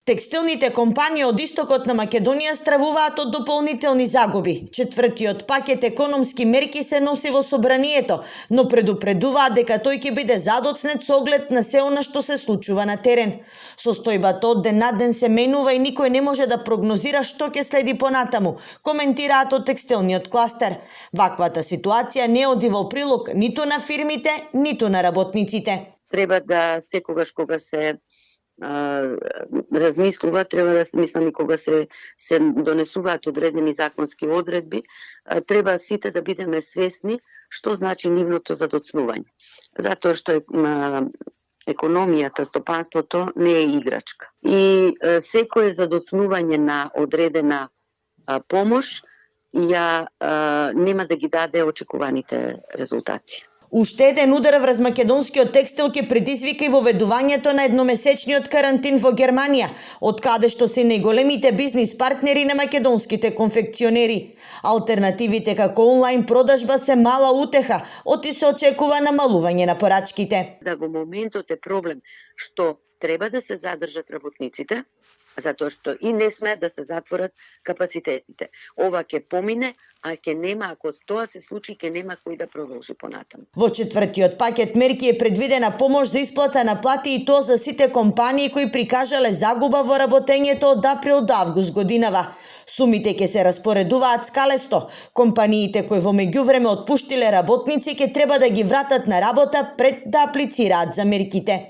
Текстилните компании од истокот на Македонија стравуваат од дополнителни загуби. Четвртиот пакет економски мерки се носи во собранието, но предупредуваат дека тој ќе биде задоцнет со оглед на се она што се случува на терен. Состојбата од ден на ден се менува и никој не може да прогнозира што ќе следи понатаму, коментираат од текстилниот кластер. Ваквата ситуација не оди во прилог ниту на фирмите, ниту на работниците. Треба да секогаш кога се размислува, треба да се мислам и кога се донесуваат одредени законски одредби, треба сите да бидеме свесни што значи нивното задоцнување. Затоа што економијата, стопанството не е играчка. И секое задоцнување на одредена помош нема да ги даде очекуваните резултати. Уште еден удар врз македонскиот текстил ќе предизвика и воведувањето на едномесечниот карантин во Германија, од каде што се најголемите бизнис партнери на македонските конфекционери. Алтернативите како онлайн продажба се мала утеха, оти се очекува намалување на порачките. Да, во моментот е проблем што треба да се задржат работниците, затоа што и не сме да се затворат капацитетите. Ова ќе помине, а ќе нема, ако тоа се случи, ќе нема кој да продолжи понатаму. Во четвртиот пакет мерки е предвидена помош за исплата на плати и тоа за сите компании кои прикажале загуба во работењето од април до август годинава. Сумите ќе се распоредуваат скалесто. Компаниите кои во меѓувреме отпуштиле работници ќе треба да ги вратат на работа пред да аплицираат за мерките.